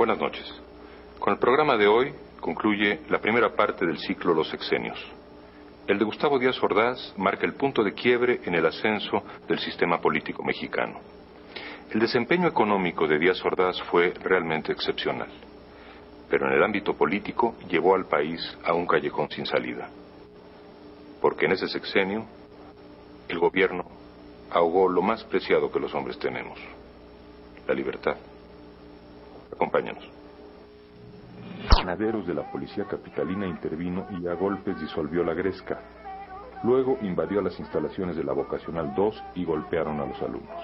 Buenas noches. Con el programa de hoy concluye la primera parte del ciclo Los Sexenios. El de Gustavo Díaz Ordaz marca el punto de quiebre en el ascenso del sistema político mexicano. El desempeño económico de Díaz Ordaz fue realmente excepcional, pero en el ámbito político llevó al país a un callejón sin salida, porque en ese sexenio el gobierno ahogó lo más preciado que los hombres tenemos, la libertad. Acompáñanos. Granaderos de la policía capitalina intervino y a golpes disolvió la Gresca. Luego invadió las instalaciones de la Vocacional 2 y golpearon a los alumnos.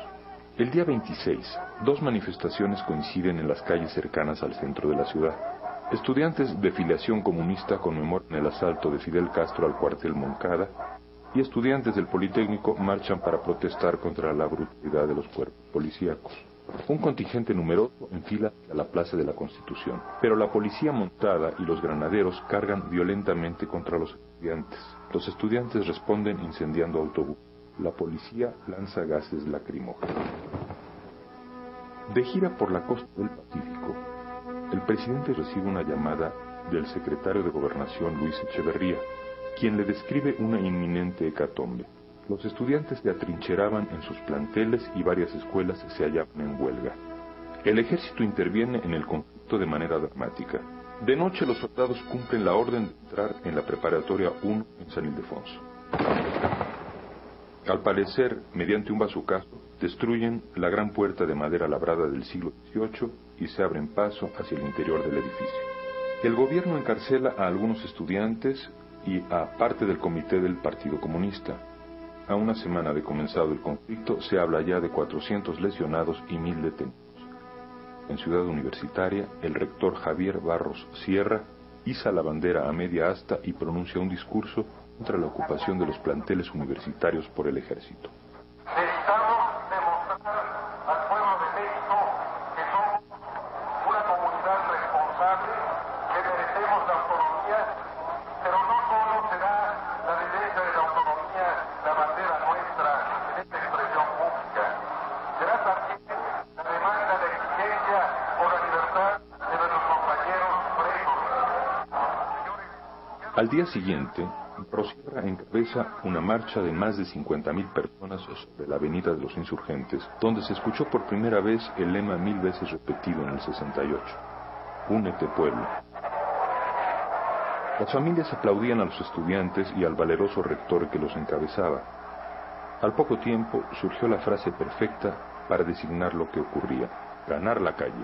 El día 26, dos manifestaciones coinciden en las calles cercanas al centro de la ciudad. Estudiantes de filiación comunista conmemoran el asalto de Fidel Castro al cuartel Moncada y estudiantes del Politécnico marchan para protestar contra la brutalidad de los cuerpos policíacos. Un contingente numeroso enfila a la Plaza de la Constitución, pero la policía montada y los granaderos cargan violentamente contra los estudiantes. Los estudiantes responden incendiando autobuses. La policía lanza gases lacrimógenos. De gira por la costa del Pacífico, el presidente recibe una llamada del secretario de Gobernación, Luis Echeverría, quien le describe una inminente hecatombe. Los estudiantes se atrincheraban en sus planteles y varias escuelas se hallaban en huelga. El ejército interviene en el conflicto de manera dramática. De noche los soldados cumplen la orden de entrar en la preparatoria 1 en San Ildefonso. Al parecer, mediante un bazucazo, destruyen la gran puerta de madera labrada del siglo XVIII y se abren paso hacia el interior del edificio. El gobierno encarcela a algunos estudiantes y a parte del comité del Partido Comunista. A una semana de comenzado el conflicto, se habla ya de 400 lesionados y 1000 detenidos. En Ciudad Universitaria, el rector Javier Barros Sierra iza la bandera a media asta y pronuncia un discurso contra la ocupación de los planteles universitarios por el ejército. Necesitamos demostrar al pueblo de México que somos una comunidad responsable, que merecemos la autonomía, pero no solo será la defensa de la autonomía la bandera nuestra en esta expresión pública, será también la demanda de exigencia por la libertad de nuestros compañeros presos. Al día siguiente, Rosierra encabeza una marcha de más de 50.000 personas sobre la Avenida de los Insurgentes, donde se escuchó por primera vez el lema 1000 veces repetido en el 68. Únete, pueblo. Las familias aplaudían a los estudiantes y al valeroso rector que los encabezaba. Al poco tiempo surgió la frase perfecta para designar lo que ocurría: ganar la calle.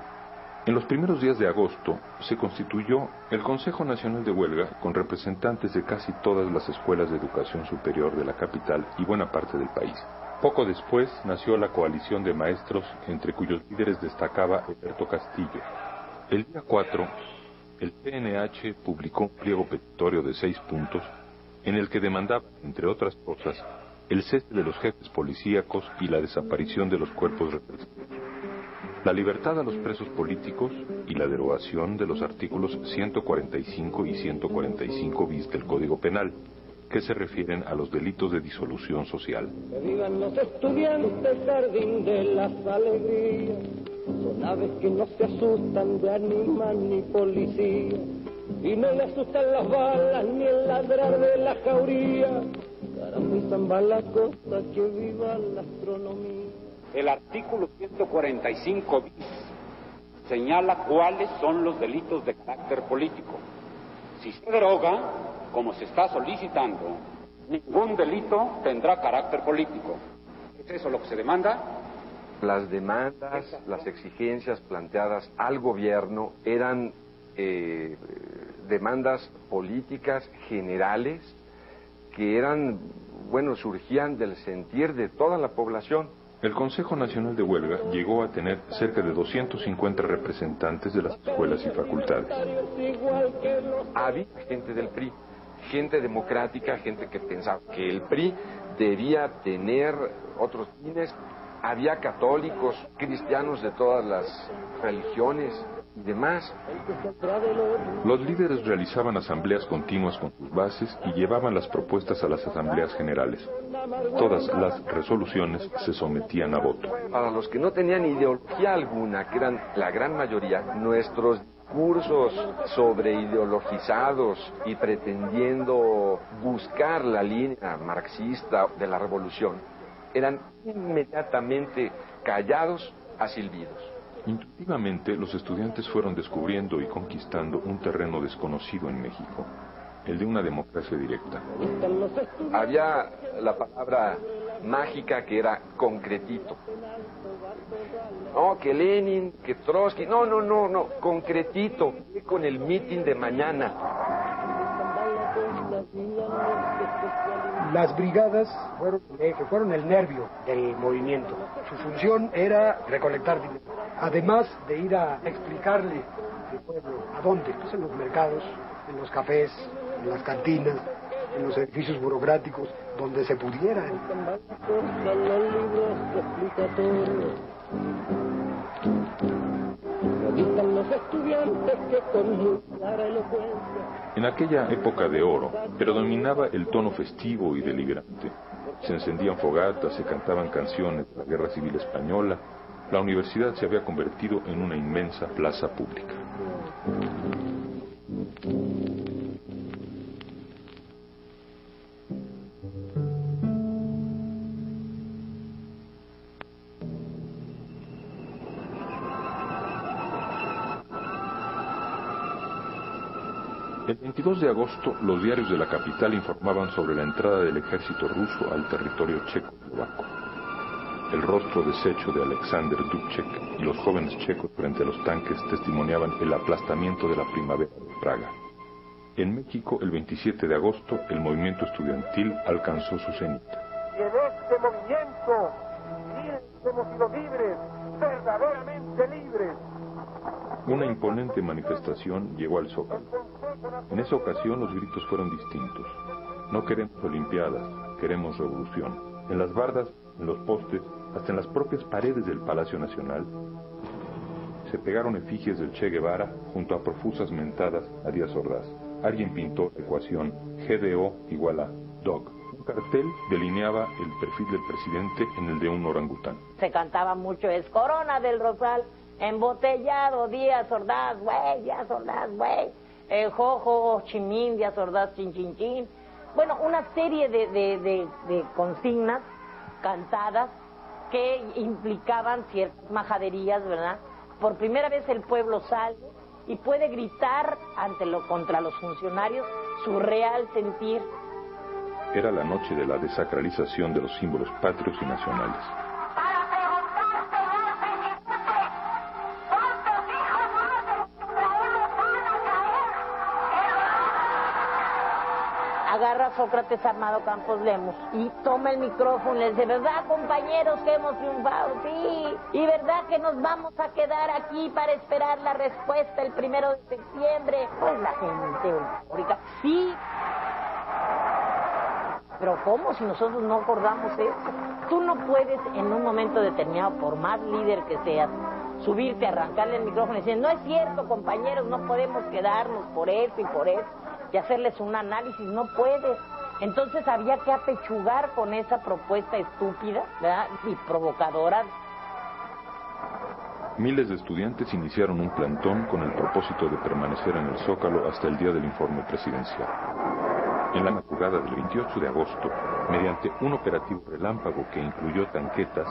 En los primeros días de agosto se constituyó el Consejo Nacional de Huelga con representantes de casi todas las escuelas de educación superior de la capital y buena parte del país. Poco después nació la coalición de maestros, entre cuyos líderes destacaba Alberto Castillo. El día 4, el PNH publicó un pliego petitorio de 6 puntos en el que demandaba, entre otras cosas, el cese de los jefes policíacos y la desaparición de los cuerpos represivos, la libertad a los presos políticos y la derogación de los artículos 145 y 145 bis del Código Penal, que se refieren a los delitos de disolución social. Que vivan los estudiantes, jardín de las alegrías, son aves que no se asustan de animal ni policía, y no le asustan las balas ni el ladrar de la jauría. Caramba y zamba la costa, que viva la astronomía. El artículo 145 bis señala cuáles son los delitos de carácter político. Si se deroga, como se está solicitando, ningún delito tendrá carácter político. ¿Es eso lo que se demanda? Las demandas, las exigencias planteadas al gobierno eran demandas políticas generales que eran, surgían del sentir de toda la población. El Consejo Nacional de Huelga llegó a tener cerca de 250 representantes de las escuelas y facultades. Había gente del PRI, gente democrática, gente que pensaba que el PRI debía tener otros fines. Había católicos, cristianos de todas las religiones, y demás. Los líderes realizaban asambleas continuas con sus bases y llevaban las propuestas a las asambleas generales. Todas las resoluciones se sometían a voto. Para los que no tenían ideología alguna, que eran la gran mayoría, nuestros discursos sobreideologizados y pretendiendo buscar la línea marxista de la revolución, eran inmediatamente callados a silbidos. Intuitivamente, los estudiantes fueron descubriendo y conquistando un terreno desconocido en México, el de una democracia directa. Había la palabra mágica que era concretito. No, que Lenin, que Trotsky, no, concretito, con el mitin de mañana. Las brigadas fueron el nervio del movimiento. Su función era recolectar dinero, además de ir a explicarle al pueblo a dónde, pues en los mercados, en los cafés, en las cantinas, en los edificios burocráticos, donde se pudiera. En aquella época de oro, predominaba el tono festivo y deliberante. Se encendían fogatas, se cantaban canciones de la Guerra Civil Española. La universidad se había convertido en una inmensa plaza pública. El 22 de agosto, los diarios de la capital informaban sobre la entrada del ejército ruso al territorio checoslovaco. El rostro deshecho de Alexander Dubček y los jóvenes checos frente a los tanques testimoniaban el aplastamiento de la primavera de Praga. En México, el 27 de agosto, el movimiento estudiantil alcanzó su cenit. Y en este movimiento hemos sido libres, verdaderamente libres. Una imponente manifestación llegó al Zócalo. En esa ocasión los gritos fueron distintos. No queremos olimpiadas, queremos revolución. En las bardas, en los postes, hasta en las propias paredes del Palacio Nacional, se pegaron efigies del Che Guevara junto a profusas mentadas a Díaz Ordaz. Alguien pintó la ecuación GDO igual a DOG. Un cartel delineaba el perfil del presidente en el de un orangután. Se cantaba mucho, es Corona del Rosal, embotellado, Díaz Ordaz, güey, Díaz Ordaz, güey, Jojo, Chimín, Díaz Ordaz, chin, chin, chin. Bueno, una serie de consignas cantadas que implicaban ciertas majaderías, ¿verdad? Por primera vez el pueblo sale y puede gritar contra los funcionarios su real sentir. Era la noche de la desacralización de los símbolos patrios y nacionales. Agarra a Sócrates Armado Campos Lemos y toma el micrófono y le dice, ¿verdad, compañeros, que hemos triunfado? Sí. ¿Y verdad que nos vamos a quedar aquí para esperar la respuesta el 1 de septiembre? Pues la gente eufórica. Sí. Pero ¿cómo si nosotros no acordamos eso? Tú no puedes en un momento determinado, por más líder que seas, subirte, arrancarle el micrófono y decir, no es cierto, compañeros, no podemos quedarnos por esto y por eso, y hacerles un análisis, no puedes. Entonces había que apechugar con esa propuesta estúpida, ¿verdad? Y provocadora. Miles de estudiantes iniciaron un plantón con el propósito de permanecer en el Zócalo hasta el día del informe presidencial. En la madrugada del 28 de agosto, mediante un operativo relámpago que incluyó tanquetas,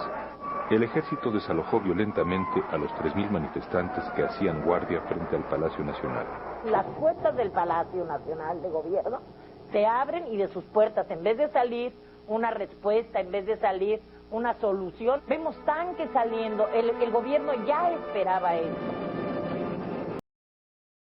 el ejército desalojó violentamente a los 3.000 manifestantes que hacían guardia frente al Palacio Nacional. Las puertas del Palacio Nacional de Gobierno se abren y de sus puertas, en vez de salir una respuesta, en vez de salir una solución, vemos tanques saliendo. El gobierno ya esperaba eso.